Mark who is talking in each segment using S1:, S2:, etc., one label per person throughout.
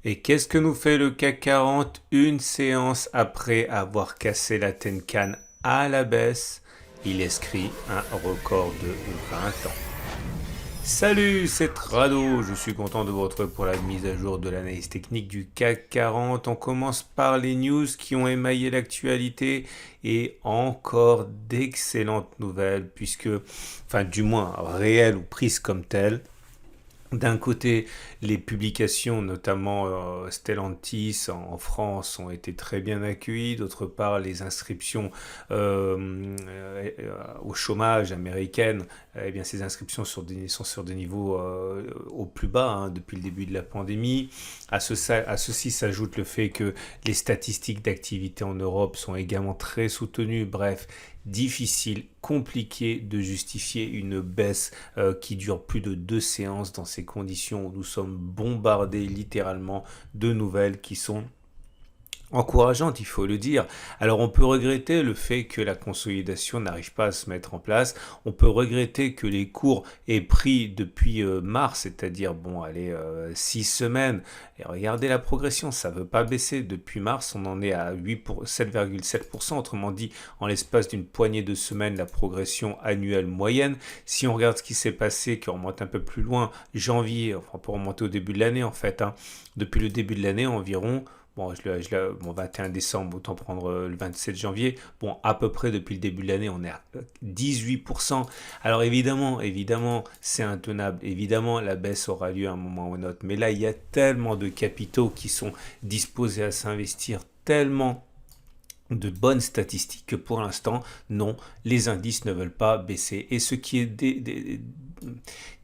S1: Et qu'est-ce que nous fait le CAC 40 une séance après avoir cassé la Tenkan à la baisse? Il inscrit un record de 20 ans. Salut, c'est Trado, je suis content de vous retrouver pour la mise à jour de l'analyse technique du CAC 40. On commence par les news qui ont émaillé l'actualité et encore d'excellentes nouvelles puisque, enfin du moins réelles ou prises comme telles. D'un côté, les publications, notamment Stellantis en France, ont été très bien accueillies. D'autre part, les inscriptions au chômage américaines, eh bien, ces inscriptions sont sur des niveaux au plus bas depuis le début de la pandémie. À ceci s'ajoute le fait que les statistiques d'activité en Europe sont également très soutenues. Bref, difficile, compliqué de justifier une baisse qui dure plus de 2 séances dans ces conditions où nous sommes bombardés littéralement de nouvelles qui sont encourageante, il faut le dire. Alors on peut regretter le fait que la consolidation n'arrive pas à se mettre en place. On peut regretter que les cours aient pris depuis mars, c'est-à-dire bon, allez, 6 semaines. Et regardez la progression, ça ne veut pas baisser. Depuis mars, on en est à 7,7%. Autrement dit, en l'espace d'une poignée de semaines, la progression annuelle moyenne. Si on regarde ce qui s'est passé, qu'on remonte un peu plus loin, janvier, enfin pour remonter au début de l'année en fait, depuis le début de l'année environ. Bon, bon, 21 décembre, autant prendre le 27 janvier. Bon, à peu près depuis le début de l'année, on est à 18%. Alors évidemment, c'est intenable. Évidemment, la baisse aura lieu à un moment ou un autre. Mais là, il y a tellement de capitaux qui sont disposés à s'investir, tellement de bonnes statistiques que pour l'instant, non, les indices ne veulent pas baisser. Et ce qui est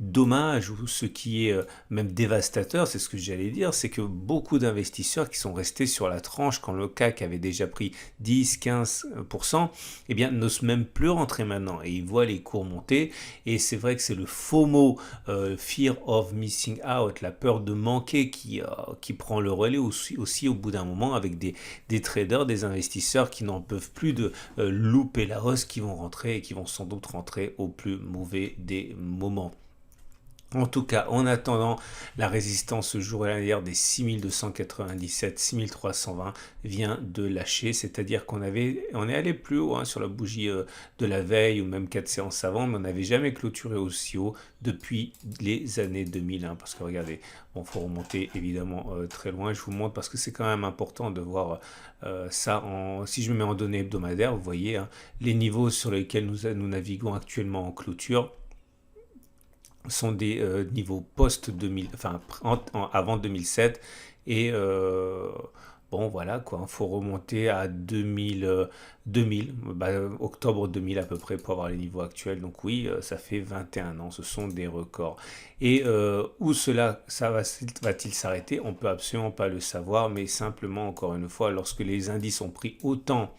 S1: dommage ou ce qui est même dévastateur, c'est ce que j'allais dire, c'est que beaucoup d'investisseurs qui sont restés sur la tranche quand le CAC avait déjà pris 10-15%, eh bien n'osent même plus rentrer maintenant et ils voient les cours monter. Et c'est vrai que c'est le FOMO, Fear of Missing Out, la peur de manquer qui prend le relais aussi au bout d'un moment avec des traders, des investisseurs qui n'en peuvent plus de louper la hausse, qui vont rentrer et qui vont sans doute rentrer au plus mauvais des moments. En tout cas, en attendant, la résistance journalière des 6297, 6320 vient de lâcher, c'est-à-dire on est allé plus haut sur la bougie de la veille ou même 4 séances avant, mais on n'avait jamais clôturé aussi haut depuis les années 2001. Parce que regardez, bon, faut remonter évidemment très loin. Je vous montre parce que c'est quand même important de voir ça. Si je me mets en données hebdomadaires, vous voyez les niveaux sur lesquels nous naviguons actuellement en clôture sont des niveaux post-2000, enfin avant 2007 et bon voilà quoi, il faut remonter à 2000, octobre 2000 à peu près pour avoir les niveaux actuels. Donc oui, ça fait 21 ans, ce sont des records. Et où ça va-t-il s'arrêter? On peut absolument pas le savoir, mais simplement encore une fois, lorsque les indices ont pris autant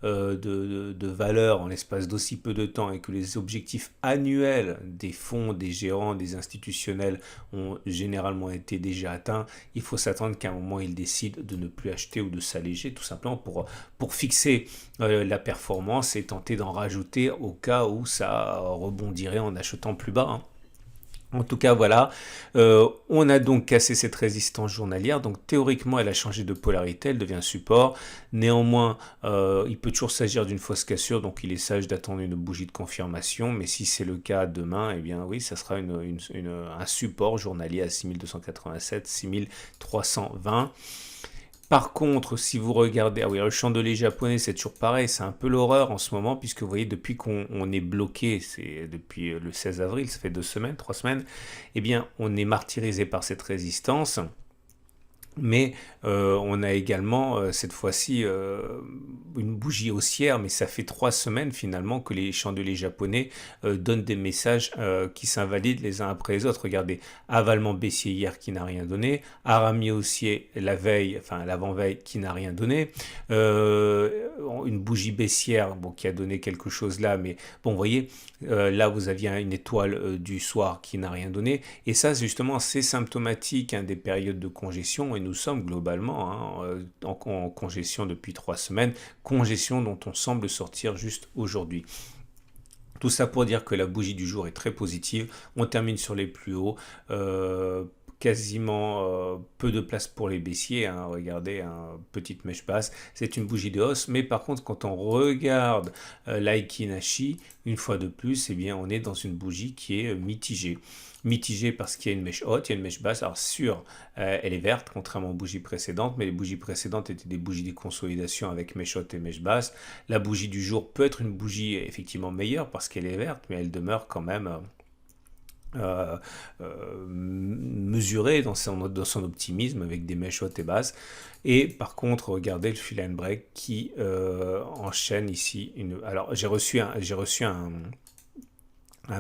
S1: de valeur en l'espace d'aussi peu de temps et que les objectifs annuels des fonds, des gérants, des institutionnels ont généralement été déjà atteints, il faut s'attendre qu'à un moment ils décident de ne plus acheter ou de s'alléger tout simplement pour fixer la performance et tenter d'en rajouter au cas où ça rebondirait en achetant plus bas. En tout cas, voilà, on a donc cassé cette résistance journalière, donc théoriquement elle a changé de polarité, elle devient support. Néanmoins, il peut toujours s'agir d'une fausse cassure, donc il est sage d'attendre une bougie de confirmation, mais si c'est le cas demain, eh bien oui, ça sera un support journalier à 6287, 6320. Par contre, si vous regardez, ah oui, le chandelier japonais, c'est toujours pareil, c'est un peu l'horreur en ce moment, puisque vous voyez, depuis qu'on est bloqué, c'est depuis le 16 avril, ça fait 2 semaines, 3 semaines, eh bien, on est martyrisé par cette résistance. Mais on a également cette fois-ci une bougie haussière, mais ça fait 3 semaines finalement que les chandeliers japonais donnent des messages qui s'invalident les uns après les autres. Regardez, avalement baissier hier qui n'a rien donné, Arami haussier la veille, enfin l'avant-veille qui n'a rien donné, une bougie baissière bon, qui a donné quelque chose là, mais bon, vous voyez, là vous aviez une étoile du soir qui n'a rien donné, et ça justement c'est symptomatique des périodes de congestion, et nous sommes globalement en congestion depuis 3 semaines, congestion dont on semble sortir juste aujourd'hui. Tout ça pour dire que la bougie du jour est très positive. On termine sur les plus hauts. quasiment peu de place pour les baissiers, hein. Regardez, hein, petite mèche basse, c'est une bougie de hausse, mais par contre quand on regarde l'Aiki Nashi, une fois de plus, eh bien, on est dans une bougie qui est mitigée. Mitigée parce qu'il y a une mèche haute, il y a une mèche basse. Alors sûr, elle est verte, contrairement aux bougies précédentes, mais les bougies précédentes étaient des bougies de consolidation avec mèche haute et mèche basse. La bougie du jour peut être une bougie effectivement meilleure parce qu'elle est verte, mais elle demeure quand même mesurée dans son optimisme avec des mèches hautes et basses. Et par contre, regardez le fill and break qui enchaîne ici. Alors j'ai reçu un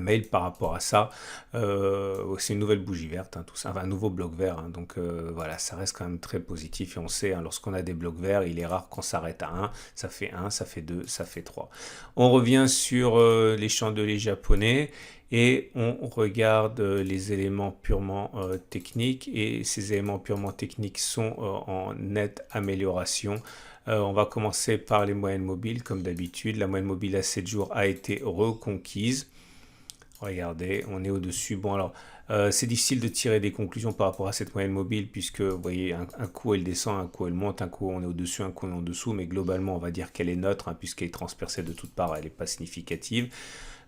S1: mail par rapport à ça. C'est une nouvelle bougie verte, hein, tout ça, enfin, un nouveau bloc vert. Hein, donc voilà, ça reste quand même très positif. Et on sait, hein, lorsqu'on a des blocs verts, il est rare qu'on s'arrête à 1. Ça fait 1, ça fait 2, ça fait 3. On revient sur les chandeliers japonais et on regarde les éléments purement techniques. Et ces éléments purement techniques sont en nette amélioration. On va commencer par les moyennes mobiles, comme d'habitude. La moyenne mobile à 7 jours a été reconquise. Regardez, on est au-dessus. Bon, alors, c'est difficile de tirer des conclusions par rapport à cette moyenne mobile, puisque, vous voyez, un coup, elle descend, un coup, elle monte, un coup, on est au-dessus, un coup, on est en dessous, mais globalement, on va dire qu'elle est neutre, hein, puisqu'elle est transpercée de toutes parts, elle n'est pas significative.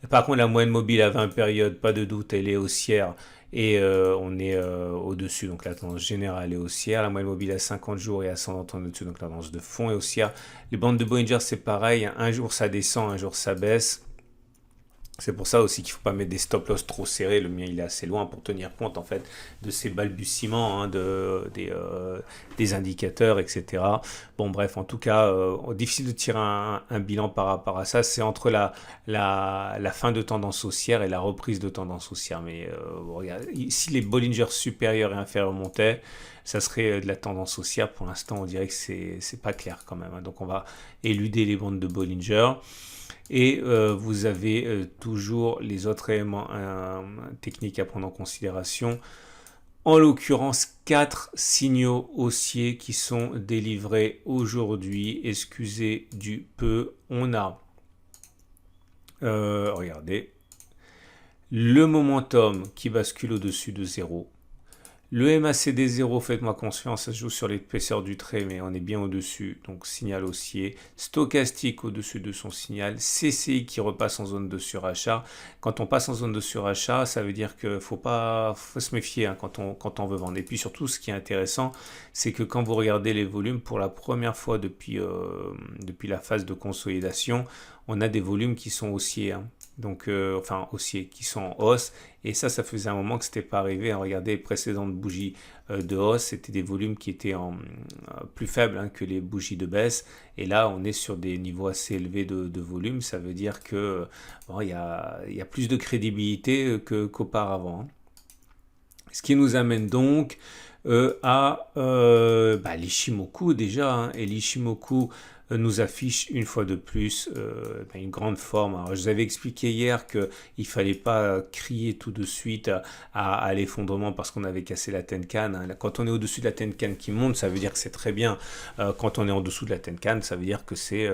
S1: Par contre, la moyenne mobile à 20 périodes, pas de doute, elle est haussière, et on est au-dessus, donc la tendance générale est haussière. La moyenne mobile à 50 jours et ascendante en au-dessus, donc la tendance de fond est haussière. Les bandes de Bollinger, c'est pareil, hein, un jour ça descend, un jour ça baisse. C'est pour ça aussi qu'il ne faut pas mettre des stop-loss trop serrés. Le mien, il est assez loin pour tenir compte en fait de ces balbutiements, hein, des indicateurs, etc. Bon, bref, en tout cas, difficile de tirer un bilan par rapport à ça. C'est entre la fin de tendance haussière et la reprise de tendance haussière. Mais regarde, si les Bollinger supérieurs et inférieurs montaient, ça serait de la tendance haussière. Pour l'instant, on dirait que c'est pas clair quand même, hein. Donc, on va éluder les bandes de Bollinger. Et vous avez toujours les autres éléments techniques à prendre en considération. En l'occurrence, 4 signaux haussiers qui sont délivrés aujourd'hui. Excusez du peu. On a, regardez, le momentum qui bascule au-dessus de 0. Le MACD 0, faites-moi confiance, ça se joue sur l'épaisseur du trait, mais on est bien au-dessus, donc signal haussier. Stochastique au-dessus de son signal. CCI qui repasse en zone de surachat. Quand on passe en zone de surachat, ça veut dire qu'il faut se méfier, hein, quand on veut vendre. Et puis surtout, ce qui est intéressant, c'est que quand vous regardez les volumes, pour la première fois depuis la phase de consolidation, on a des volumes qui sont haussiers, hein. Donc, enfin haussiers, qui sont en hausse, et ça faisait un moment que c'était pas arrivé, hein. Regardez les précédentes bougies de hausse, c'était des volumes qui étaient plus faibles, hein, que les bougies de baisse, et là on est sur des niveaux assez élevés de volume. Ça veut dire que bon, il y a plus de crédibilité qu'auparavant, hein. Ce qui nous amène donc à l'Ichimoku déjà, hein, et l'Ichimoku nous affiche une fois de plus une grande forme. Alors, je vous avais expliqué hier qu'il ne fallait pas crier tout de suite à l'effondrement parce qu'on avait cassé la Tenkan, hein. Quand on est au-dessus de la Tenkan qui monte, ça veut dire que c'est très bien. Quand on est en dessous de la Tenkan, ça veut dire que c'est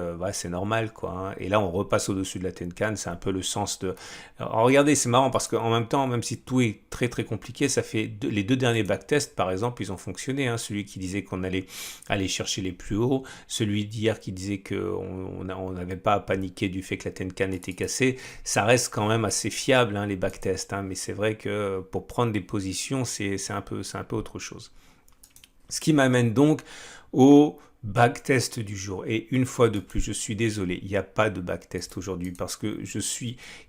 S1: normal, quoi, hein. Et là, on repasse au-dessus de la Tenkan, c'est un peu le sens de... Alors, regardez, c'est marrant parce qu'en même temps, même si tout est très très compliqué, ça fait les 2 derniers backtests, par exemple, ils ont fonctionné, hein. Celui qui disait qu'on allait aller chercher les plus hauts, celui d'hier qui disait qu'on n'avait pas à paniquer du fait que la Tenkan était cassée, ça reste quand même assez fiable, hein, les backtests, hein, mais c'est vrai que pour prendre des positions, c'est un peu autre chose. Ce qui m'amène donc au backtest du jour. Et une fois de plus, je suis désolé, il n'y a pas de backtest aujourd'hui parce que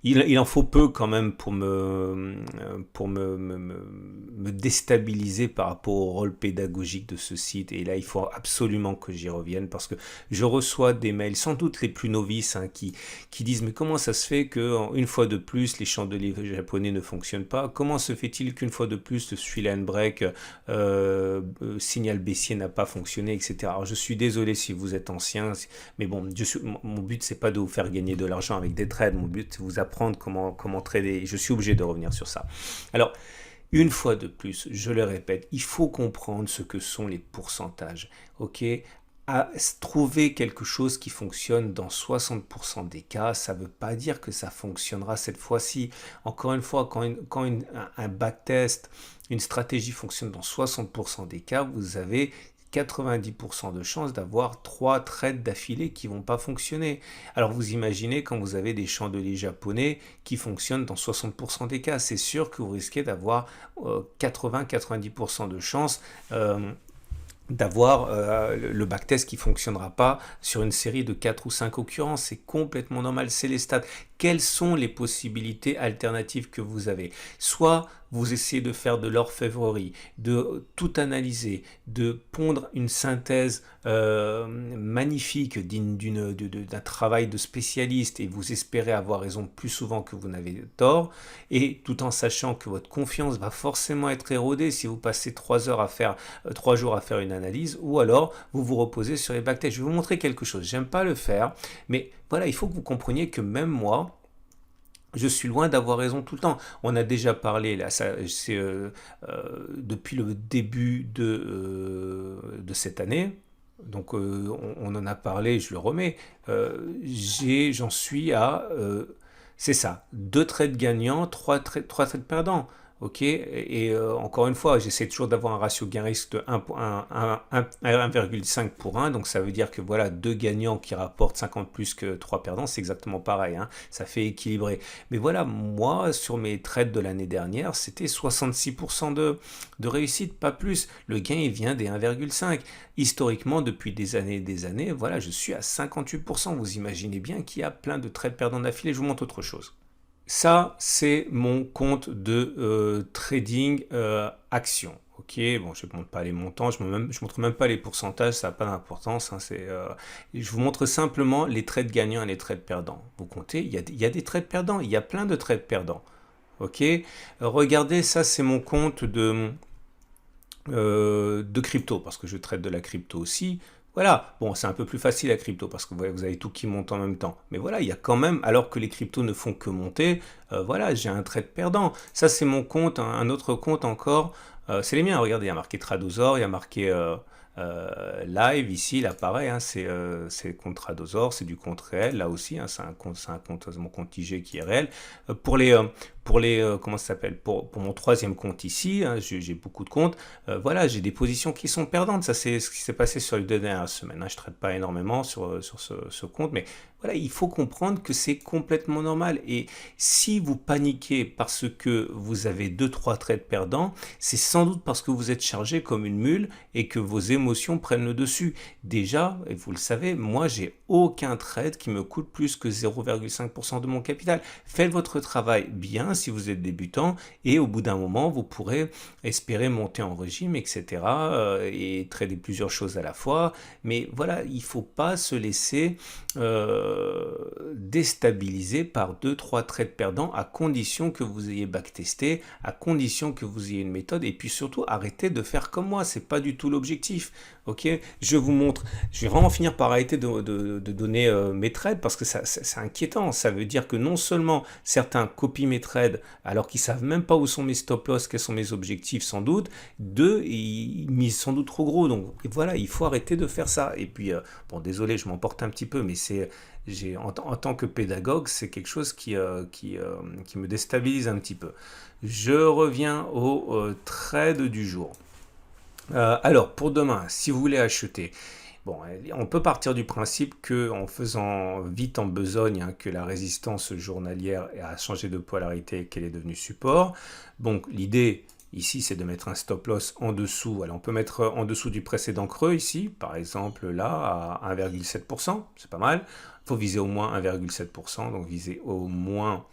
S1: il en faut peu quand même pour me déstabiliser par rapport au rôle pédagogique de ce site. Et là, il faut absolument que j'y revienne parce que je reçois des mails, sans doute les plus novices, hein, qui disent mais comment ça se fait qu'une fois de plus, les chandeliers japonais ne fonctionnent pas? Comment se fait-il qu'une fois de plus, le fill and break signal baissier n'a pas fonctionné, etc. Alors je suis désolé si vous êtes ancien, mais bon, mon but c'est pas de vous faire gagner de l'argent avec des trades, mon but c'est de vous apprendre comment trader, je suis obligé de revenir sur ça. Alors, une fois de plus, je le répète, il faut comprendre ce que sont les pourcentages, ok? trouver quelque chose qui fonctionne dans 60% des cas, ça ne veut pas dire que ça fonctionnera cette fois-ci. Encore une fois, un backtest, une stratégie fonctionne dans 60% des cas, vous avez 90% de chances d'avoir 3 trades d'affilée qui vont pas fonctionner. Alors vous imaginez quand vous avez des chandeliers japonais qui fonctionnent dans 60% des cas, c'est sûr que vous risquez d'avoir 80-90% de chances d'avoir le backtest qui fonctionnera pas sur une série de 4 ou 5 occurrences. C'est complètement normal, c'est les stats. Quelles sont les possibilités alternatives que vous avez? Soit vous essayez de faire de l'orfèvrerie, de tout analyser, de pondre une synthèse magnifique d'un travail de spécialiste et vous espérez avoir raison plus souvent que vous n'avez tort, et tout en sachant que votre confiance va forcément être érodée si vous passez 3 jours à faire une analyse, ou alors vous vous reposez sur les backtests. Je vais vous montrer quelque chose, j'aime pas le faire, mais voilà, il faut que vous compreniez que même moi, je suis loin d'avoir raison tout le temps. On a déjà parlé, là, depuis le début de cette année, donc on en a parlé, je le remets, j'en suis à, c'est ça, 2 trades gagnants, 3 trades perdants. Ok, et encore une fois, j'essaie toujours d'avoir un ratio gain-risque de 1,5 pour 1, donc ça veut dire que voilà, 2 gagnants qui rapportent 50 plus que 3 perdants, c'est exactement pareil, hein, ça fait équilibrer. Mais voilà, moi, sur mes trades de l'année dernière, c'était 66% de réussite, pas plus. Le gain, il vient des 1,5. Historiquement, depuis des années et des années, voilà, je suis à 58%. Vous imaginez bien qu'il y a plein de trades perdants d'affilée. Je vous montre autre chose. Ça, c'est mon compte de trading action. Ok, bon, je ne montre pas les montants, je montre même pas les pourcentages, ça n'a pas d'importance. Hein, je vous montre simplement les trades gagnants et les trades perdants. Vous comptez, il y a des trades perdants, il y a plein de trades perdants. Ok, regardez, ça c'est mon compte de crypto, parce que je traite de la crypto aussi. Voilà, bon, c'est un peu plus facile la crypto parce que vous avez tout qui monte en même temps. Mais voilà, il y a quand même, alors que les cryptos ne font que monter, voilà, j'ai un trade perdant. Ça, c'est mon compte, un autre compte encore. C'est les miens, regardez, il y a marqué Tradosaur, il y a marqué live ici, là pareil, hein, c'est le compte Tradosaur, c'est du compte réel, là aussi, hein, c'est un compte, mon compte IG qui est réel. Comment ça s'appelle, pour mon troisième compte ici, hein, j'ai beaucoup de comptes, voilà, j'ai des positions qui sont perdantes, ça c'est ce qui s'est passé sur les 2 dernières semaines, hein. Je ne traite pas énormément sur ce compte, mais voilà, il faut comprendre que c'est complètement normal, et si vous paniquez parce que vous avez 2-3 trades perdants, c'est sans doute parce que vous êtes chargé comme une mule et que vos émotions prennent le dessus. Déjà, et vous le savez, moi j'ai aucun trade qui me coûte plus que 0,5% de mon capital. Faites votre travail bien si vous êtes débutant, et au bout d'un moment, vous pourrez espérer monter en régime, etc. Et trader plusieurs choses à la fois. Mais voilà, il ne faut pas se laisser déstabiliser par 2-3 trades perdants, à condition que vous ayez backtesté, à condition que vous ayez une méthode, et puis surtout arrêtez de faire comme moi, c'est pas du tout l'objectif. Ok, je vous montre, je vais vraiment finir par arrêter de donner mes trades parce que c'est inquiétant. Ça veut dire que non seulement certains copient mes trades alors qu'ils savent même pas où sont mes stop loss, quels sont mes objectifs sans doute. Deux, ils misent sans doute trop gros. Donc voilà, il faut arrêter de faire ça. Et puis bon, désolé, je m'emporte un petit peu, mais en tant que pédagogue, c'est quelque chose qui me déstabilise un petit peu. Je reviens au trade du jour. Alors, pour demain, si vous voulez acheter, bon, on peut partir du principe que en faisant vite en besogne, hein, que la résistance journalière a changé de polarité et qu'elle est devenue support. Donc, l'idée ici, c'est de mettre un stop loss en dessous. Alors, on peut mettre en dessous du précédent creux ici, par exemple là, à 1,7%, c'est pas mal. Il faut viser au moins 1,7%, donc viser au moins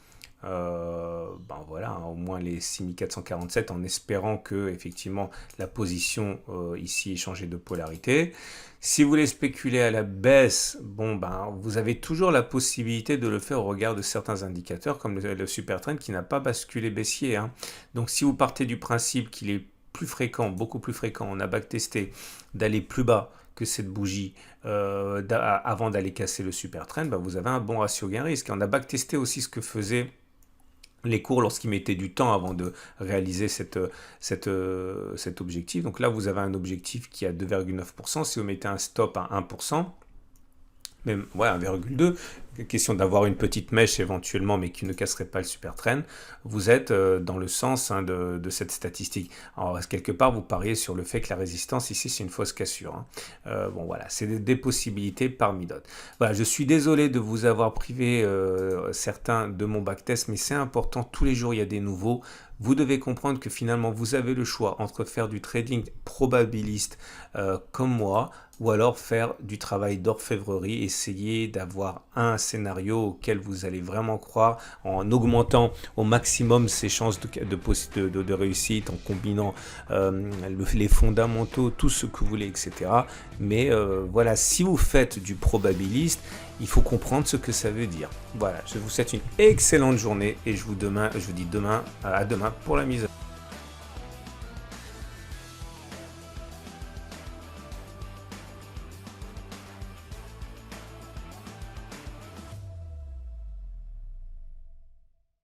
S1: voilà, hein, au moins les 6447 en espérant que effectivement la position ici ait changé de polarité. Si vous voulez spéculer à la baisse, bon vous avez toujours la possibilité de le faire au regard de certains indicateurs comme le super trend qui n'a pas basculé baissier, hein. Donc si vous partez du principe qu'il est plus fréquent, beaucoup plus fréquent, on a backtesté, d'aller plus bas que cette bougie avant d'aller casser le super trend, vous avez un bon ratio gain risque. On a backtesté aussi ce que faisait les cours lorsqu'ils mettaient du temps avant de réaliser cet objectif. Donc là, vous avez un objectif qui est à 2,9%. Si vous mettez un stop à 1%, même ouais, 1,2, question d'avoir une petite mèche éventuellement, mais qui ne casserait pas le super trend, vous êtes dans le sens de cette statistique. Alors, quelque part, vous pariez sur le fait que la résistance ici, c'est une fausse cassure. Bon, voilà, c'est des possibilités parmi d'autres. Voilà, je suis désolé de vous avoir privé certains de mon backtest, mais c'est important, tous les jours, il y a des nouveaux. Vous devez comprendre que finalement, vous avez le choix entre faire du trading probabiliste comme moi, ou alors faire du travail d'orfèvrerie, essayer d'avoir un scénario auquel vous allez vraiment croire en augmentant au maximum ses chances de réussite, en combinant les fondamentaux, tout ce que vous voulez, etc. Mais voilà, si vous faites du probabiliste, il faut comprendre ce que ça veut dire. Voilà, je vous souhaite une excellente journée et je vous dis à demain pour la mise à jour.